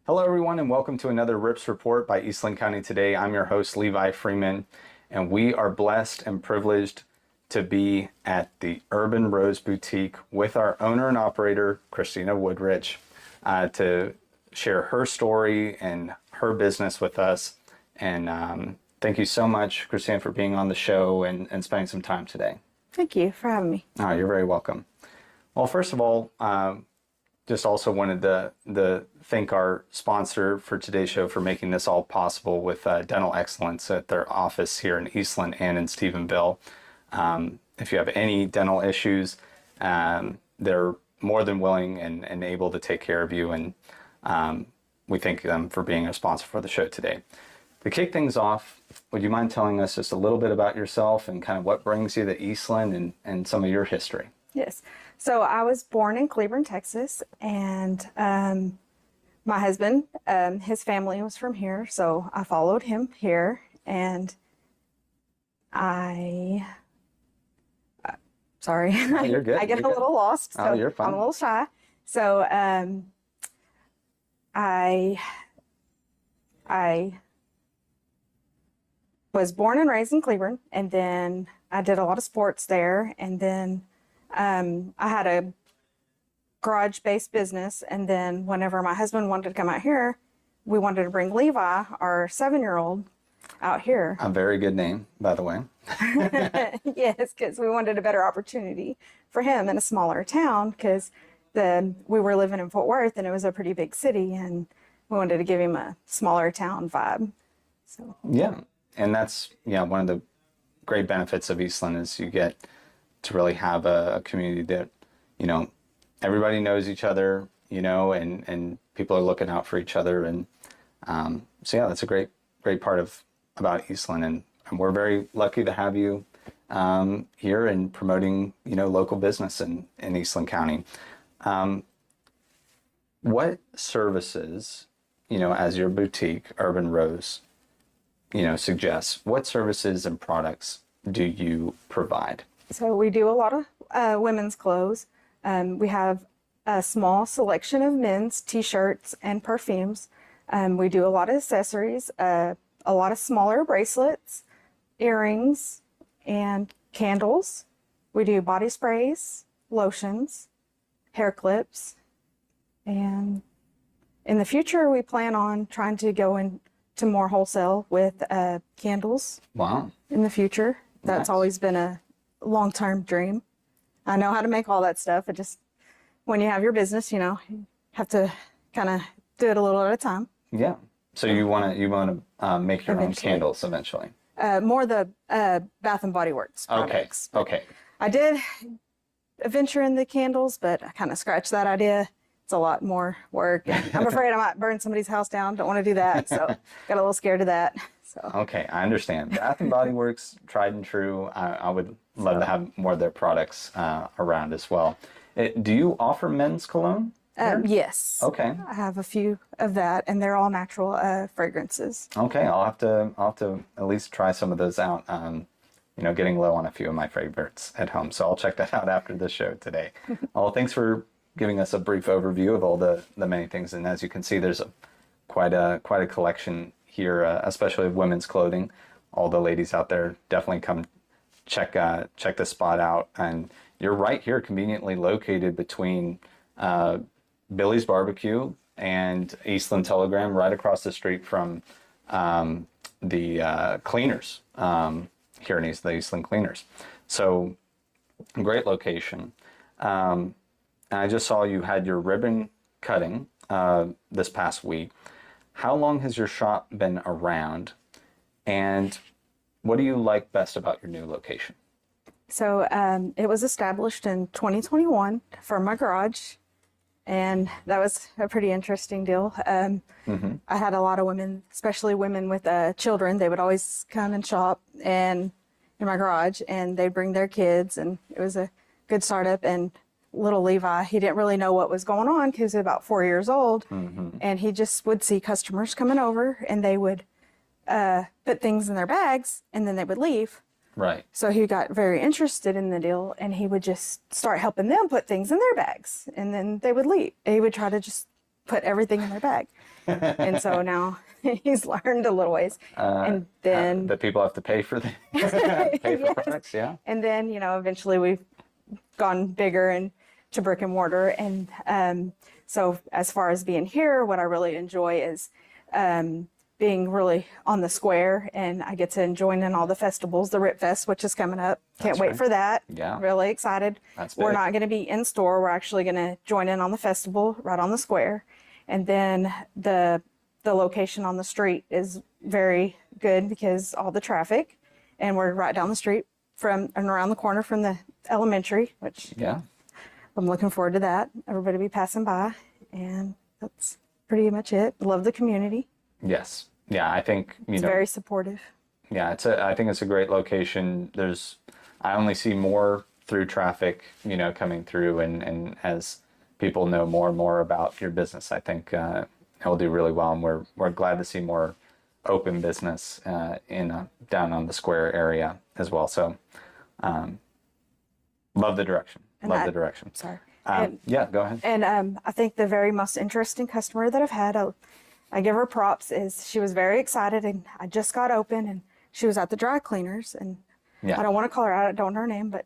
Hello, everyone, and welcome to another RIPS Report by Eastland County Today. I'm your host, Levi Freeman, and we are blessed and privileged to be at the Urban Roze Boutique with our owner and operator, Christina Woodrich, to share her story and her business with us. And thank you so much, Christina, for being on the show and spending some time today. Thank you for having me. Oh, you're very welcome. Well, first of all, just also wanted to thank our sponsor for today's show for making this all possible with Dental Excellence at their office here in Eastland and in Stephenville. If you have any dental issues, they're more than willing and able to take care of you, and we thank them for being a sponsor for the show today. To kick things off, would you mind telling us just a little bit about yourself and kind of what brings you to Eastland and some of your history? Yes. So I was born in Cleburne, Texas, and my husband, his family was from here, so I followed him here, and sorry, Oh, you're good. I get You're a good. little lost, so Oh, you're fine. I'm a little shy. So I was born and raised in Cleburne, and then I did a lot of sports there, and then I had a garage-based business, and then whenever my husband wanted to come out here, we wanted to bring Levi, our 7-year-old, out here. A very good name, by the way. Yes, because we wanted a better opportunity for him in a smaller town, because we were living in Fort Worth, and it was a pretty big city, and we wanted to give him a smaller town vibe. So Yeah, and that's one of the great benefits of Eastland is you get to really have a community that everybody knows each other, and people are looking out for each other, and so yeah, that's a great part about Eastland, and we're very lucky to have you here and promoting local business in Eastland County. What services, as your boutique Urban Roze suggests, what services and products do you provide? So we do a lot of women's clothes. We have a small selection of men's t-shirts and perfumes. We do a lot of accessories, a lot of smaller bracelets, earrings, and candles. We do body sprays, lotions, hair clips, and in the future we plan on trying to go into more wholesale with candles. Wow. In the future. That's Nice. always been a long-term dream. I know how to make all that stuff. It just, when you have your business, you have to kind of do it a little at a time. Yeah. So you want to make your own Eventually. candles eventually. More the Bath and Body Works products. Okay. I did venture in the candles, but I kind of scratched that idea. It's a lot more work. I'm afraid I might burn somebody's house down. Don't want to do that. So got a little scared of that. So. Okay, I understand. Bath and Body Works, tried and true. I would love to have more of their products around as well. Do you offer men's cologne? Yes. Okay. I have a few of that, and they're all natural fragrances. Okay, I'll have to at least try some of those out. Getting low on a few of my favorites at home, so I'll check that out after the show today. Well, thanks for giving us a brief overview of all the many things, and as you can see, there's quite a collection here, especially of women's clothing. All the ladies out there, definitely come check the spot out. And you're right here, conveniently located between Billy's Barbecue and Eastland Telegram, right across the street from the cleaners here in the Eastland Cleaners. So great location. And I just saw you had your ribbon cutting this past week. How long has your shop been around, and what do you like best about your new location? So it was established in 2021 for my garage, and that was a pretty interesting deal. I had a lot of women, especially women with children. They would always come and shop in my garage, and they'd bring their kids, and it was a good startup. And little Levi, he didn't really know what was going on because he was about 4 years old, and he just would see customers coming over, and they would put things in their bags, and then they would leave. Right. So he got very interested in the deal, and he would just start helping them put things in their bags, and then they would leave. He would try to just put everything in their bag. And so now he's learned a little ways. And then the people have to pay for the pay for Yes. products. Yeah. And then, eventually we've gone bigger and to brick and mortar. And so as far as being here, what I really enjoy is being really on the square, and I get to join in all the festivals, the Rip Fest, which is coming up. Can't That's wait right. for that. Yeah. Really excited. That's We're big. not going to be in store. We're actually going to join in on the festival right on the square. And then the location on the street is very good because all the traffic, and we're right down the street from and around the corner from the elementary, which Yeah. I'm looking forward to that. Everybody be passing by, and that's pretty much it. Love the community. Yes. Yeah. I think It's very supportive. Yeah, I think it's a great location. I only see more through traffic, coming through, and as people know more and more about your business, I think it'll do really well. And we're glad to see more open business down on the square area as well. So, love the direction. Love the direction. Sorry. Yeah, go ahead. And I think the very most interesting customer that I've had, I give her props, is she was very excited, and I just got open, and she was at the dry cleaners, and Yeah. I don't want to call her out, I don't know her name, but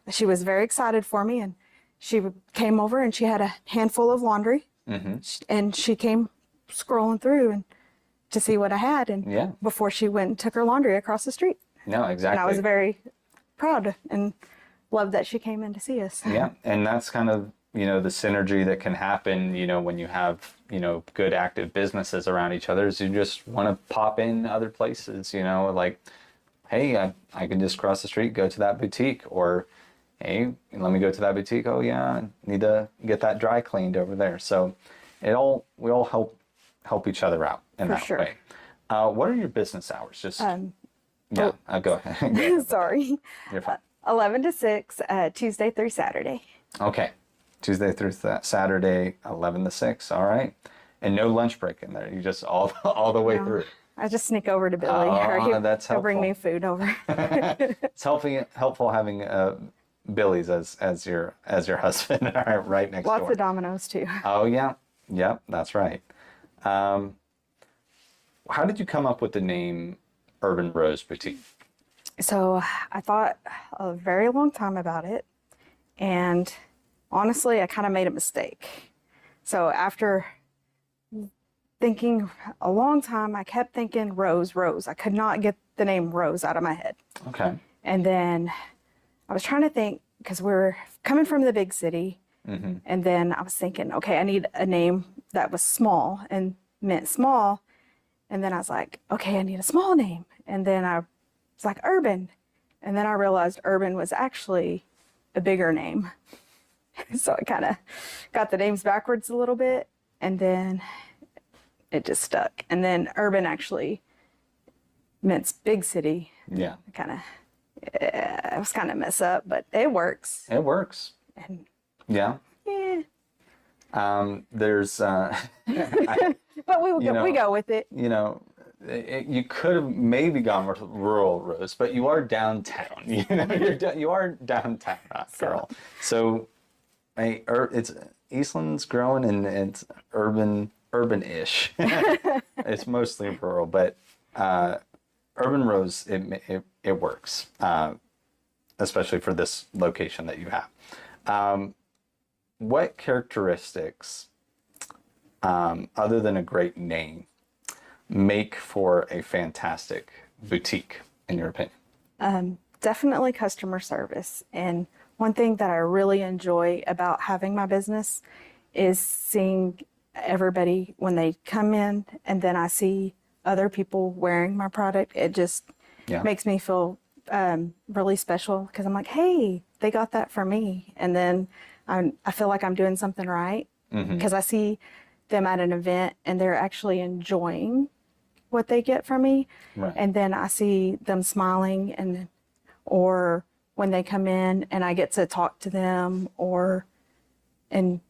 she was very excited for me, and she came over and she had a handful of laundry, and she came scrolling through and to see what I had, and Yeah. before she went and took her laundry across the street. No, exactly. And I was very proud and loved that she came in to see us. Yeah, and that's kind of, the synergy that can happen, when you have, good active businesses around each other, is you just want to pop in other places, like, hey, I can just cross the street, go to that boutique, or hey, let me go to that boutique. Oh yeah, I need to get that dry cleaned over there. So we all help each other out in For that sure. way. What are your business hours? Just go ahead. Go ahead. Sorry. You're fine. 11 to 6, Tuesday through Saturday. Okay. Tuesday through Saturday, 11 to 6. All right. And no lunch break in there. You just all the way No. through. I just sneak over to Billy. Oh, that's He'll bring helpful. me food over. It's helpful having Billy's as your husband right next Lots door. of Dominoes too. Oh yeah. Yep, that's right. How did you come up with the name Urban Roze Boutique? So I thought a very long time about it, and honestly, I kind of made a mistake. So after thinking a long time, I kept thinking Rose. I could not get the name Rose out of my head. Okay. And then I was trying to think, because we're coming from the big city, and then I was thinking, okay, I need a name that was small and meant small. And then I was like, okay, I need a small name. And then I was like, Urban. And then I realized Urban was actually a bigger name. So I kind of got the names backwards a little bit, and then it just stuck. And then Urban actually meant big city. Yeah. It was kind of mess up, but it works. It works. And Yeah. yeah, There's but we go with it. you could have maybe gone with rural Rose, but you are downtown. You are downtown after all. So, it's Eastland's growing and it's urban-ish. It's mostly rural, but Urban Roze it works, especially for this location that you have. What characteristics, other than a great name, make for a fantastic boutique, in your opinion? Definitely customer service. And one thing that I really enjoy about having my business is seeing everybody when they come in, and then I see other people wearing my product. It just makes me feel really special, because I'm like, hey, they got that for me. And then I feel like I'm doing something right, because I see them at an event and they're actually enjoying what they get from me. Right. And then I see them smiling, or when they come in and I get to talk to them, and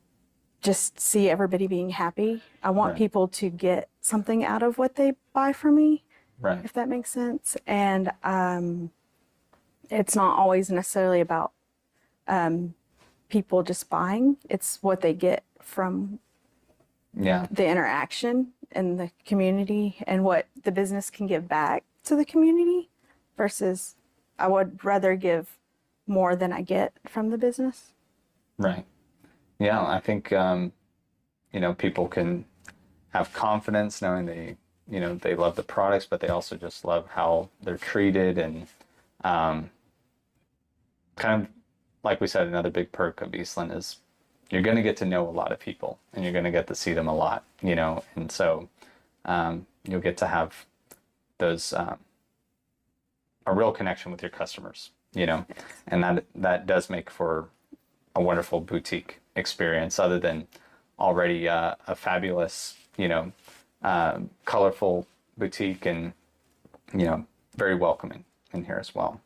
just see everybody being happy. I want Right. people to get something out of what they buy from me, Right. if that makes sense. And it's not always necessarily about people just buying. It's what they get from Yeah. the interaction in the community and what the business can give back to the community versus I would rather give more than I get from the business. Right. Yeah. I think, people can have confidence knowing they love the products, but they also just love how they're treated. And kind of like we said, another big perk of Eastland is you're going to get to know a lot of people and you're going to get to see them a lot, and so you'll get to have those a real connection with your customers, and that does make for a wonderful boutique experience other than already a fabulous, colorful boutique and, very welcoming in here as well.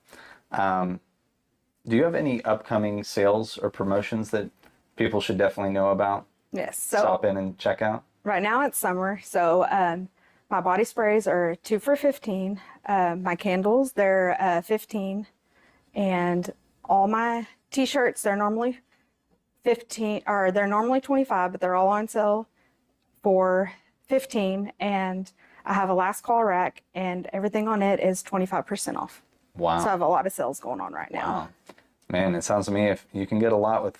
Do you have any upcoming sales or promotions that people should definitely know about? Yes. So Stop in and check out? right now it's summer. So my body sprays are 2 for $15. My candles, they're 15. And all my t-shirts, they're normally 15, or they're normally 25, but they're all on sale for 15. And I have a last call rack and everything on it is 25% off. Wow. So I have a lot of sales going on right now. Wow. Man, it sounds to me if you can get a lot with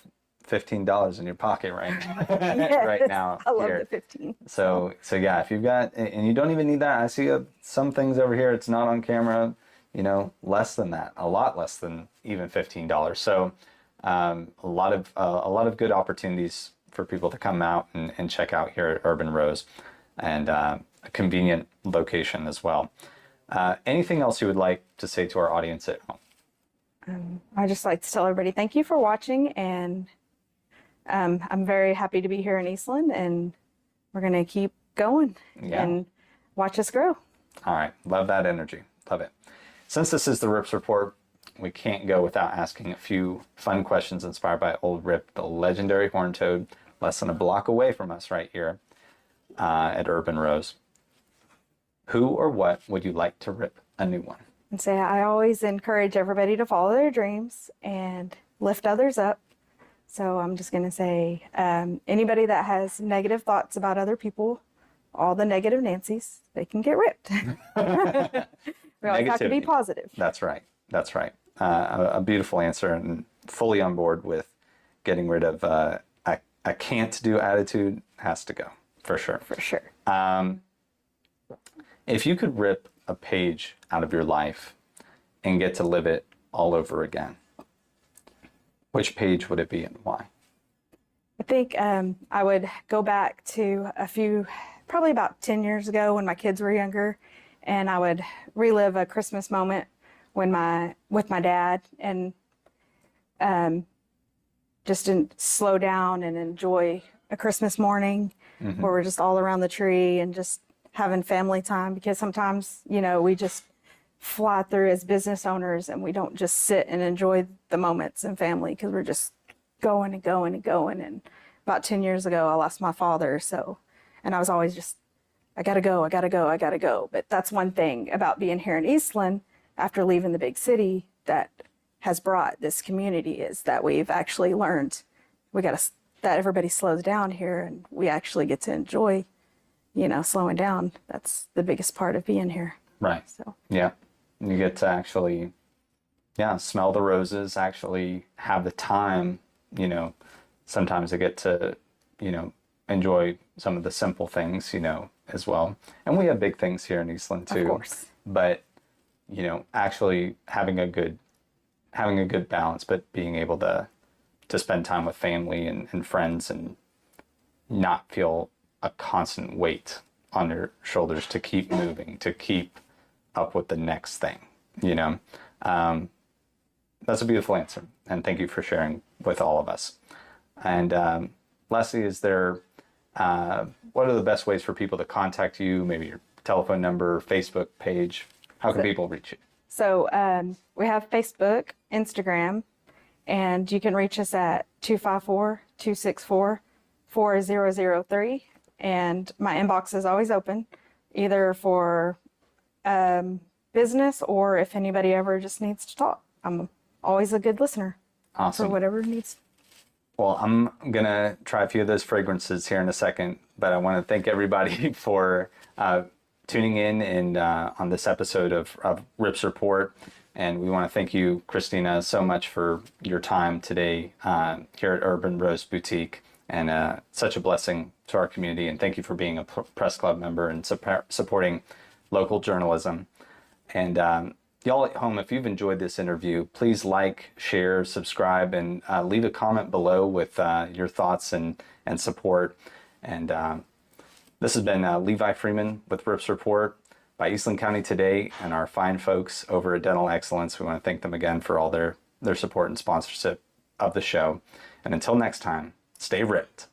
$15 in your pocket right now. I love here. the 15. So yeah, if you've got, and you don't even need that. I see some things over here. It's not on camera, less than that, a lot less than even $15. So a lot of good opportunities for people to come out and check out here at Urban Roze, and a convenient location as well. Anything else you would like to say to our audience at home? I just like to tell everybody thank you for watching, and I'm very happy to be here in Eastland, and we're going to keep going and watch us grow. All right. Love that energy. Love it. Since this is the Rips Report, we can't go without asking a few fun questions inspired by Old Rip, the legendary horn toad, less than a block away from us right here at Urban Roze. Who or what would you like to rip a new one? And say I always encourage everybody to follow their dreams and lift others up. So I'm just going to say anybody that has negative thoughts about other people, all the negative Nancys, they can get ripped. We always have to be positive. That's right. That's right. A beautiful answer, and fully on board with getting rid of a can't do attitude. Has to go for sure. For sure. If you could rip a page out of your life and get to live it all over again, which page would it be and why? I think I would go back to probably about 10 years ago when my kids were younger, and I would relive a Christmas moment with my dad, and just slow down and enjoy a Christmas morning where we're just all around the tree and just having family time, because sometimes, we just fly through as business owners and we don't just sit and enjoy the moments and family because we're just going and going and going. And about 10 years ago, I lost my father. And I was always just, I gotta go. But that's one thing about being here in Eastland after leaving the big city that has brought this community, is that we've actually learned that everybody slows down here and we actually get to enjoy slowing down. That's the biggest part of being here. Right. So yeah, you get to actually, smell the roses, actually have the time, sometimes I get to, enjoy some of the simple things, as well. And we have big things here in Eastland too. Of course. But, actually having a good balance, but being able to spend time with family and friends and not feel a constant weight on your shoulders to keep moving, to keep up with the next thing, That's a beautiful answer. And thank you for sharing with all of us. And lastly, is there, what are the best ways for people to contact you? Maybe your telephone number, Facebook page? How can people reach you? So we have Facebook, Instagram, and you can reach us at 254-264-4003. And my inbox is always open, either for business or if anybody ever just needs to talk. I'm always a good listener. Awesome. For whatever needs. Well, I'm gonna try a few of those fragrances here in a second, but I want to thank everybody for tuning in and on this episode of Rips Report. And we want to thank you, Christina, so much for your time today here at Urban Roze Boutique, and such a blessing to our community. And thank you for being a press club member and supporting local journalism. And y'all at home, if you've enjoyed this interview, please like, share, subscribe, and leave a comment below with your thoughts and support. And this has been Levi Freeman with Rips Report by Eastland County Today and our fine folks over at Dental Excellence. We want to thank them again for all their support and sponsorship of the show. And until next time, stay ripped.